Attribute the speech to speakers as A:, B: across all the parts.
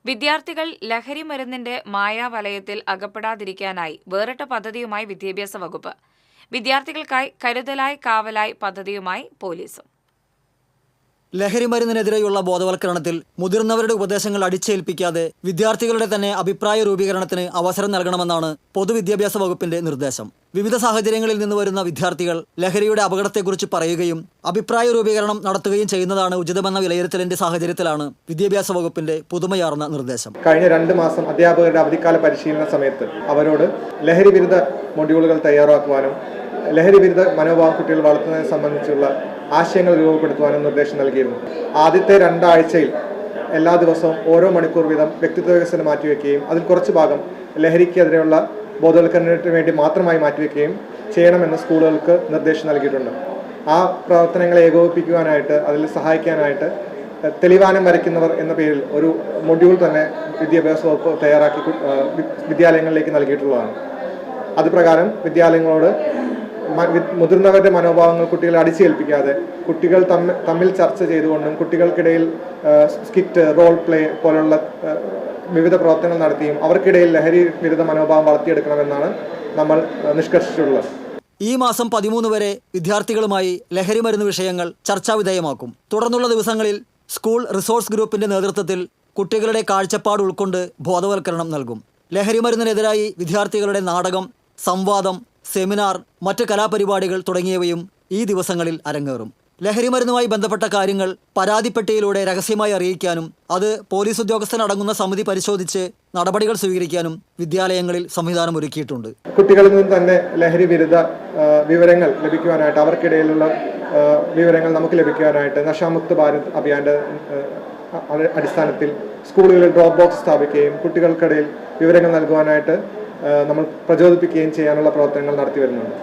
A: വിദ്യാർത്ഥികൾ ലഹരി മരുന്നിന്റെ മായാവലയത്തിൽ അകപ്പെടാതിരിക്കാനായി വേറിട്ട പദ്ധതിയുമായി വിദ്യാഭ്യാസ വകുപ്പ്. വിദ്യാർത്ഥികൾക്കായി കരുതലായി കാവലായി പദ്ധതിയുമായി പോലീസും.
B: ലഹരിമരുന്നിനെതിരെയുള്ള ബോധവൽക്കരണത്തിൽ മുതിർന്നവരുടെ ഉപദേശങ്ങൾ അടിച്ചേൽപ്പിക്കാതെ വിദ്യാർത്ഥികളുടെ തന്നെ അഭിപ്രായ രൂപീകരണത്തിന് അവസരം നൽകണമെന്നാണ് പൊതുവിദ്യാഭ്യാസ വകുപ്പിന്റെ നിർദ്ദേശം. വിവിധ സാഹചര്യങ്ങളിൽ നിന്ന് വരുന്ന വിദ്യാർത്ഥികൾ ലഹരിയുടെ അപകടത്തെക്കുറിച്ച് പറയുകയും അഭിപ്രായ രൂപീകരണം നടത്തുകയും ചെയ്യുന്നതാണ് ഉചിതമെന്ന വിലയിരുത്തലിന്റെ സാഹചര്യത്തിലാണ് വിദ്യാഭ്യാസ വകുപ്പിന്റെ പുതുമയാർന്ന നിർദ്ദേശം.
C: കഴിഞ്ഞ 2 മാസം അധ്യാപകരുടെ അവധിക്കാല പരിശീലന സമയത്ത് അവരോട് ലഹരി വിരുദ്ധ മൊഡ്യൂളുകൾ തയ്യാറാക്കുവാനും ലഹരി വിരുദ്ധ മനോഭാവം കുട്ടികൾ വളർത്തുന്നതിനെ സംബന്ധിച്ചുള്ള ആശയങ്ങൾ രൂപപ്പെടുത്തുവാനും നിർദ്ദേശം നൽകിയിരുന്നു. ആദ്യത്തെ 2 ആഴ്ചയിൽ എല്ലാ ദിവസവും ഓരോ മണിക്കൂർ വീതം വ്യക്തിത്വ വികസനം മാറ്റിവെക്കുകയും അതിൽ കുറച്ച് ഭാഗം ലഹരിക്കെതിരെയുള്ള ബോധവൽക്കരണത്തിന് വേണ്ടി മാത്രമായി മാറ്റിവെക്കുകയും ചെയ്യണമെന്ന് സ്കൂളുകൾക്ക് നിർദ്ദേശം നൽകിയിട്ടുണ്ട്. ആ പ്രവർത്തനങ്ങളെ ഏകോപിപ്പിക്കുവാനായിട്ട് അതിൽ സഹായിക്കാനായിട്ട് തെളിവാനം വരയ്ക്കുന്നവർ എന്ന പേരിൽ ഒരു മൊഡ്യൂൾ തന്നെ വിദ്യാഭ്യാസ വകുപ്പ് തയ്യാറാക്കി വിദ്യാലയങ്ങളിലേക്ക് നൽകിയിട്ടുള്ളതാണ്. അതുപ്രകാരം വിദ്യാലയങ്ങളോട് മുതിർന്നവരുടെ മനോഭാവങ്ങൾ കുട്ടികളെ അടിച്ചേൽപ്പിക്കാതെ കുട്ടികൾ തമ്മിൽ ചർച്ച ചെയ്തുകൊണ്ടും കുട്ടികൾക്കിടയിൽ സ്കിറ്റ്, റോൾ പ്ലേ പോലുള്ള വിവിധ പ്രവർത്തനങ്ങൾ നടത്തിയും അവർക്കിടയിൽ ലഹരി വിരുദ്ധ മനോഭാവം വളർത്തിയെടുക്കണമെന്നാണ് നമ്മൾ നിഷ്കർഷിച്ചിട്ടുള്ളത്.
B: ഈ മാസം 13 വരെ വിദ്യാർത്ഥികളുമായി ലഹരി മരുന്ന് വിഷയങ്ങൾ ചർച്ചാവിധേയമാക്കും. തുടർന്നുള്ള ദിവസങ്ങളിൽ സ്കൂൾ റിസോഴ്സ് ഗ്രൂപ്പിന്റെ നേതൃത്വത്തിൽ കുട്ടികളുടെ കാഴ്ചപ്പാട് ഉൾക്കൊണ്ട് ബോധവൽക്കരണം നൽകും. ലഹരി മരുന്നിനെതിരായി വിദ്യാർത്ഥികളുടെ നാടകം, സംവാദം, സെമിനാർ, മറ്റ് കലാപരിപാടികൾ തുടങ്ങിയവയും ഈ ദിവസങ്ങളിൽ അരങ്ങേറും. ലഹരിമരുന്നുമായി ബന്ധപ്പെട്ട കാര്യങ്ങൾ പരാതിപ്പെട്ടിയിലൂടെ രഹസ്യമായി അറിയിക്കാനും അത് പോലീസ് ഉദ്യോഗസ്ഥനടങ്ങുന്ന സമിതി പരിശോധിച്ച് നടപടികൾ സ്വീകരിക്കാനും വിദ്യാലയങ്ങളിൽ സംവിധാനം ഒരുക്കിയിട്ടുണ്ട്.
C: കുട്ടികളിൽ നിന്ന് തന്നെ ലഹരി വിരുദ്ധ വിവരങ്ങൾ ലഭിക്കുവാനായിട്ട് അവർക്കിടയിലുള്ള വിവരങ്ങൾ നമുക്ക് ലഭിക്കുവാനായിട്ട് നശാമുക്ത ഭാരത് അഭിയാന്റെ അടിസ്ഥാനത്തിൽ സ്കൂളുകളിൽ ഡ്രോപ്പ് ബോക്സ് സ്ഥാപിക്കുകയും കുട്ടികൾക്കിടയിൽ വിവരങ്ങൾ നൽകുവാനായിട്ട് നമ്മൾ പ്രചോദിപ്പിക്കുകയും ചെയ്യാനുള്ള പ്രവർത്തനങ്ങൾ നടത്തി വരുന്നുണ്ട്.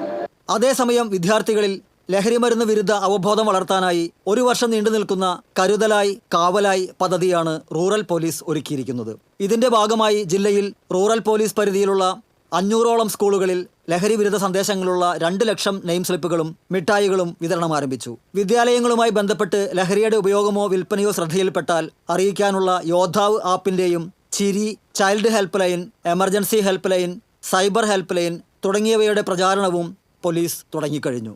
B: അതേസമയം വിദ്യാർത്ഥികളിൽ ലഹരിമരുന്ന് വിരുദ്ധ അവബോധം വളർത്താനായി 1 വർഷം നീണ്ടു നിൽക്കുന്ന കരുതലായി കാവലായി പദ്ധതിയാണ് റൂറൽ പോലീസ് ഒരുക്കിയിരിക്കുന്നത്. ഇതിന്റെ ഭാഗമായി ജില്ലയിൽ റൂറൽ പോലീസ് പരിധിയിലുള്ള 500ഓളം സ്കൂളുകളിൽ ലഹരി വിരുദ്ധ സന്ദേശങ്ങളുള്ള 2 ലക്ഷം നെയിം സ്ലിപ്പുകളും മിഠായികളും വിതരണം ആരംഭിച്ചു. വിദ്യാലയങ്ങളുമായി ബന്ധപ്പെട്ട് ലഹരിയുടെ ഉപയോഗമോ വിൽപ്പനയോ ശ്രദ്ധയിൽപ്പെട്ടാൽ അറിയിക്കാനുള്ള യോദ്ധാവ് ആപ്പിന്റെയും ചിരി, child help line, emergency help line, cyber help line തുടങ്ങിയവയുടെ പ്രചാരണവും പോലീസ് തുടങ്ങിക്കഴിഞ്ഞു.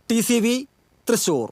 B: TCV തൃശ്ശൂർ.